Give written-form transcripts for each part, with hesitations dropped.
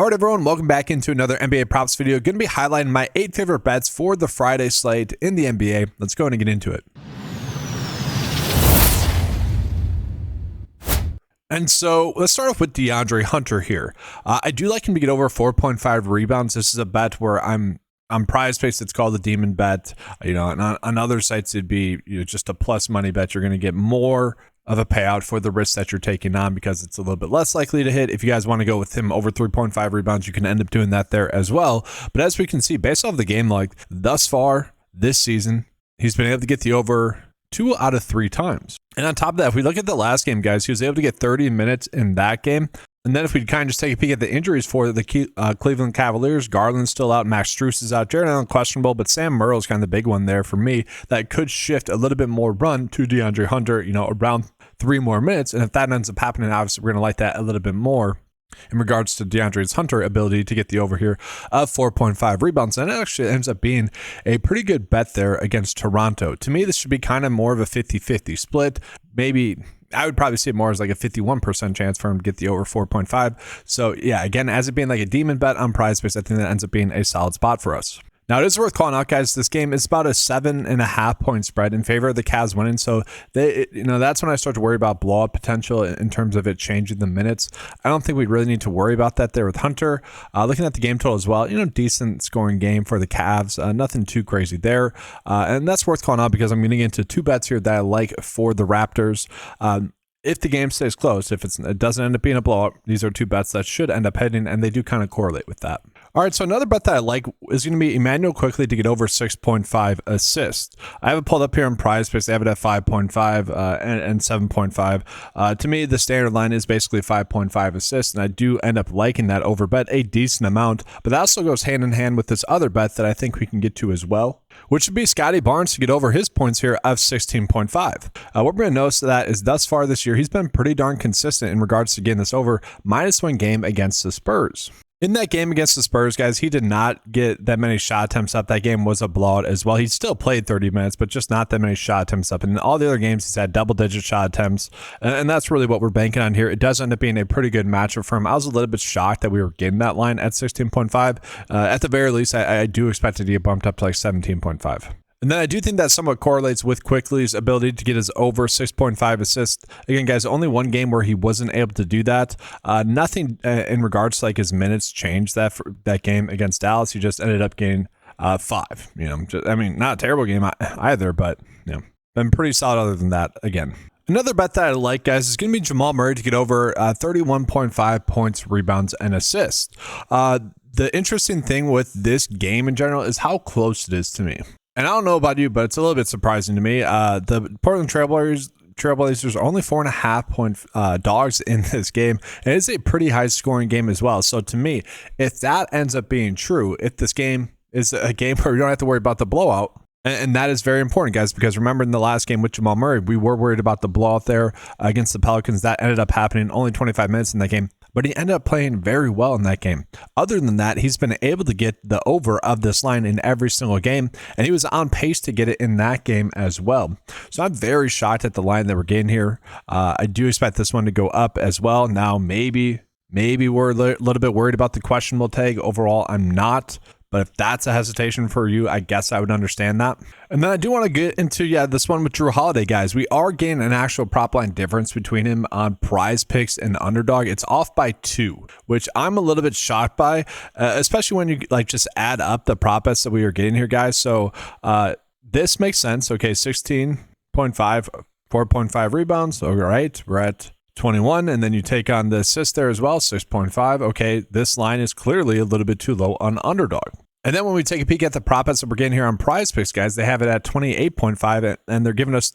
Alright everyone, welcome back into another NBA props video. Going to be highlighting my 8 favorite bets for the Friday slate in the NBA. Let's go ahead and get into it. And so let's start off with DeAndre Hunter here. I do like him to get over 4.5 rebounds. This is a bet where I'm on PrizePicks, it's called the Demon Bet. On other sites, it'd be just a plus money bet. You're going to get more of a payout for the risk that you're taking on because it's a little bit less likely to hit. If you guys want to go with him over 3.5 rebounds, you can end up doing that there as well. But as we can see, based off the game, like thus far this season, he's been able to get the over 2 out of 3 times. And on top of that, if we look at the last game, guys, he was able to get 30 minutes in that game. And then if we kind of just take a peek at the injuries for the Cleveland Cavaliers, Garland's still out, Max Strus is out, Jarrett Allen questionable, but Sam Merrill's kind of the big one there for me that could shift a little bit more run to DeAndre Hunter, around 3 more minutes. And if that ends up happening, obviously we're going to like that a little bit more in regards to DeAndre Hunter's ability to get the over here of 4.5 rebounds. And it actually ends up being a pretty good bet there against Toronto. To me, this should be kind of more of a 50-50 split. Maybe I would probably see it more as like a 51% chance for him to get the over 4.5. So yeah, again, as it being like a demon bet on PrizePicks, I think that ends up being a solid spot for us. Now, it is worth calling out, guys, this game is about a 7.5 point spread in favor of the Cavs winning. So, that's when I start to worry about blowout potential in terms of it changing the minutes. I don't think we really need to worry about that there with Hunter. Looking at the game total as well, decent scoring game for the Cavs. Nothing too crazy there. And that's worth calling out because I'm going to get into 2 bets here that I like for the Raptors. If the game stays close, if it doesn't end up being a blowout, these are 2 bets that should end up hitting, and they do kind of correlate with that. All right, so another bet that I like is going to be Emmanuel Quickly to get over 6.5 assists. I have it pulled up here on PrizePicks. They have it at 5.5 and 7.5. To me, the standard line is basically 5.5 assists, and I do end up liking that over bet a decent amount. But that also goes hand in hand with this other bet that I think we can get to as well, which would be Scotty Barnes to get over his points here of 16.5. What we're going to notice that is thus far this year, he's been pretty darn consistent in regards to getting this over -1 game against the Spurs. In that game against the Spurs, guys, he did not get that many shot attempts up. That game was a blowout as well. He still played 30 minutes, but just not that many shot attempts up. And in all the other games, he's had double-digit shot attempts, and that's really what we're banking on here. It does end up being a pretty good matchup for him. I was a little bit shocked that we were getting that line at 16.5. At the very least, I do expect it to get bumped up to like 17.5. And then I do think that somewhat correlates with Quickly's ability to get his over 6.5 assists. Again, guys, only one game where he wasn't able to do that. Nothing in regards to like his minutes changed that for that game against Dallas. He just ended up getting 5. Not a terrible game either, but been pretty solid other than that again. Another bet that I like, guys, is going to be Jamal Murray to get over 31.5 points, rebounds, and assists. The interesting thing with this game in general is how close it is to me. And I don't know about you, but it's a little bit surprising to me. The Portland Trailblazers are only 4.5 point dogs in this game. And it's a pretty high scoring game as well. So to me, if that ends up being true, if this game is a game where we don't have to worry about the blowout, and that is very important, guys, because remember in the last game with Jamal Murray, we were worried about the blowout there against the Pelicans. That ended up happening only 25 minutes in that game. But he ended up playing very well in that game. Other than that, he's been able to get the over of this line in every single game, and he was on pace to get it in that game as well. So I'm very shocked at the line that we're getting here. I do expect this one to go up as well. Now, maybe we're a little bit worried about the questionable tag. Overall, I'm not. But if that's a hesitation for you, I guess I would understand that. And then I do want to get into, this one with Jrue Holiday, guys. We are getting an actual prop line difference between him on PrizePicks and Underdog. It's off by 2, which I'm a little bit shocked by, especially when you just add up the prop bets that we are getting here, guys. So this makes sense. Okay, 16.5, 4.5 rebounds. All right, we're at 21, and then you take on the assist there as well, 6.5. Okay, this line is clearly a little bit too low on Underdog. And then when we take a peek at the prop bets that we're getting here on PrizePicks, guys, they have it at 28.5, and they're giving us,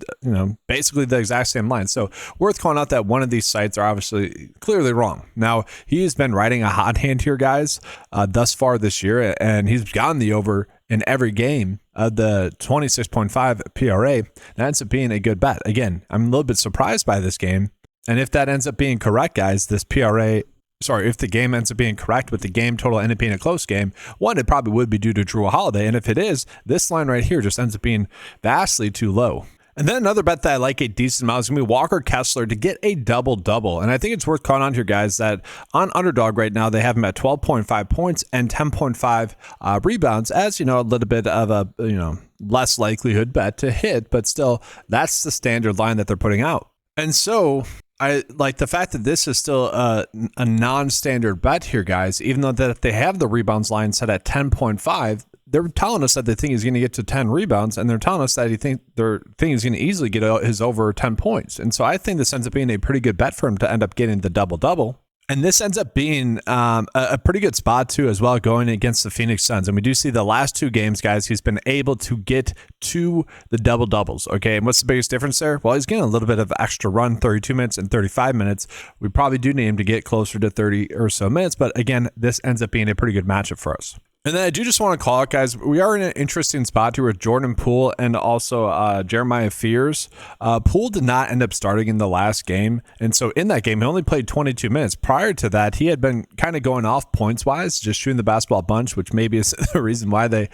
basically the exact same line. So worth calling out that one of these sites are obviously clearly wrong. Now, he has been riding a hot hand here, guys, thus far this year, and he's gotten the over in every game of the 26.5 PRA. That ends up being a good bet. Again, I'm a little bit surprised by this game. And if that ends up being correct, guys, if the game ends up being correct with the game total end up being a close game, one, it probably would be due to Jrue Holiday. And if it is, this line right here just ends up being vastly too low. And then another bet that I like a decent amount is going to be Walker Kessler to get a double-double. And I think it's worth calling on here, guys, that on Underdog right now, they have him at 12.5 points and 10.5 rebounds as, a little bit of a, less likelihood bet to hit. But still, that's the standard line that they're putting out. And so I like the fact that this is still a non-standard bet here, guys, even though that they have the rebounds line set at 10.5. They're telling us that they think he's going to get to 10 rebounds, and they're telling us that they're thinking he's going to easily get his over 10 points. And so I think this ends up being a pretty good bet for him to end up getting the double-double. And this ends up being a pretty good spot, too, as well, going against the Phoenix Suns. And we do see the last two games, guys, he's been able to get to the double-doubles, okay? And what's the biggest difference there? Well, he's getting a little bit of extra run, 32 minutes and 35 minutes. We probably do need him to get closer to 30 or so minutes. But, again, this ends up being a pretty good matchup for us. And then I do just want to call out, guys, we are in an interesting spot here with Jordan Poole and also Jeremiah Fears. Poole did not end up starting in the last game. And so in that game, he only played 22 minutes. Prior to that, he had been kind of going off points-wise, just shooting the basketball a bunch, which maybe is the reason why they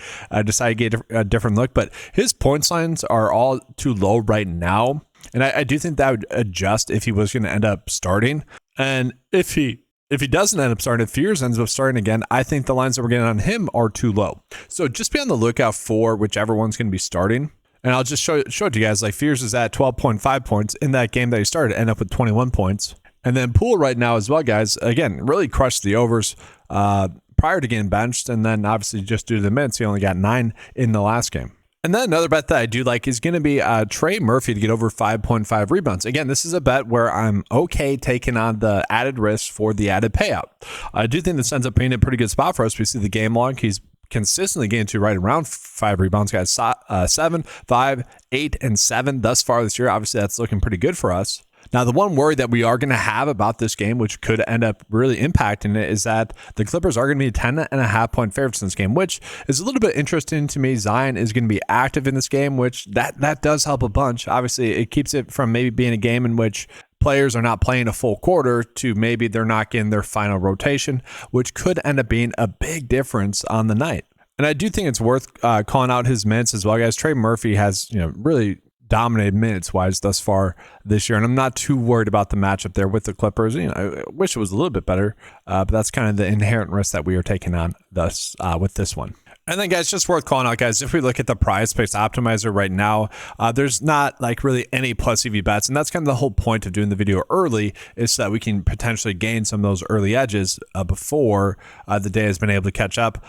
decided to get a different look. But his points lines are all too low right now. And I do think that would adjust if he was going to end up starting. And if he doesn't end up starting, if Fears ends up starting again, I think the lines that we're getting on him are too low. So just be on the lookout for whichever one's going to be starting. And I'll just show it to you guys. Like Fears is at 12.5 points in that game that he started, end up with 21 points. And then Poole right now as well, guys, again, really crushed the overs prior to getting benched. And then obviously just due to the minutes, he only got 9 in the last game. And then another bet that I do like is going to be Trey Murphy to get over 5.5 rebounds. Again, this is a bet where I'm okay taking on the added risk for the added payout. I do think this ends up being a pretty good spot for us. We see the game log. He's consistently getting to right around 5 rebounds, guys. 7, 5, 8, and 7 thus far this year. Obviously, that's looking pretty good for us. Now, the one worry that we are going to have about this game, which could end up really impacting it, is that the Clippers are going to be 10.5-point favorites in this game, which is a little bit interesting to me. Zion is going to be active in this game, which that does help a bunch. Obviously, it keeps it from maybe being a game in which players are not playing a full quarter to maybe they're not getting their final rotation, which could end up being a big difference on the night. And I do think it's worth calling out his minutes as well, guys. Trey Murphy has, really dominated minutes-wise thus far this year, and I'm not too worried about the matchup there with the Clippers. I wish it was a little bit better, but that's kind of the inherent risk that we are taking on thus with this one. And then, guys, just worth calling out, guys, if we look at the PrizePicks optimizer right now, there's not like really any plus EV bets. And that's kind of the whole point of doing the video early, is so that we can potentially gain some of those early edges before the day has been able to catch up.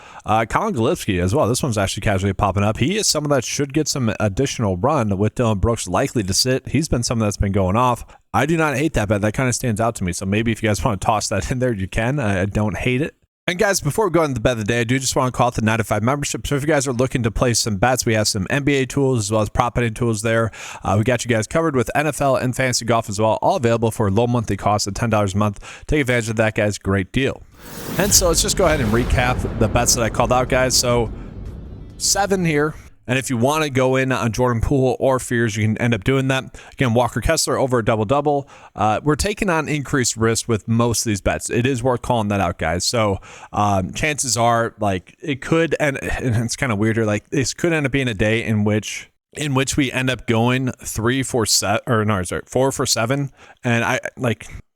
Colin Gillespie as well. This one's actually casually popping up. He is someone that should get some additional run with Dylan Brooks likely to sit. He's been someone that's been going off. I do not hate that bet. That kind of stands out to me. So maybe if you guys want to toss that in there, you can. I don't hate it. And guys, before we go into the bet of the day, I do just want to call it the 9 to 5 membership. So if you guys are looking to place some bets, we have some NBA tools as well as prop betting tools there. We got you guys covered with NFL and fantasy golf as well, all available for a low monthly cost of $10 a month. Take advantage of that, guys. Great deal. And so let's just go ahead and recap the bets that I called out, guys. So 7 here. And if you want to go in on Jordan Poole or Fears, you can end up doing that. Again, Walker Kessler over a double-double. We're taking on increased risk with most of these bets. It is worth calling that out, guys. So chances are, like, it could, and it's kind of weird here, like, this could end up being a day in which we end up going 4 for 7. And I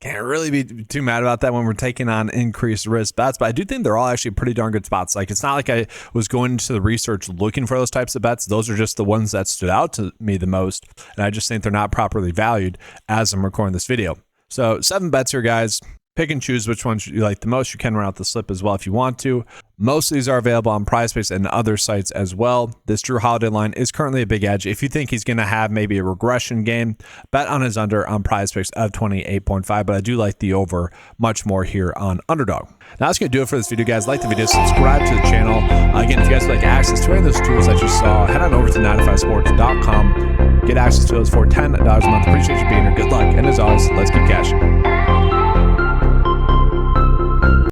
can't really be too mad about that when we're taking on increased risk bets, but I do think they're all actually pretty darn good spots. Like, it's not like I was going into the research looking for those types of bets. Those are just the ones that stood out to me the most. And I just think they're not properly valued as I'm recording this video. So 7 bets here, guys. Pick and choose which ones you like the most. You can run out the slip as well if you want to. Most of these are available on PrizePicks and other sites as well. This Jrue Holiday line is currently a big edge. If you think he's going to have maybe a regression game, bet on his under on PrizePicks of 28.5. But I do like the over much more here on Underdog. Now that's going to do it for this video, guys. Like the video, subscribe to the channel. Again, if you guys would like access to any of those tools that you saw, head on over to 9to5sports.com. Get access to those for $10 a month. Appreciate you being here. Good luck. And as always, let's keep cashing.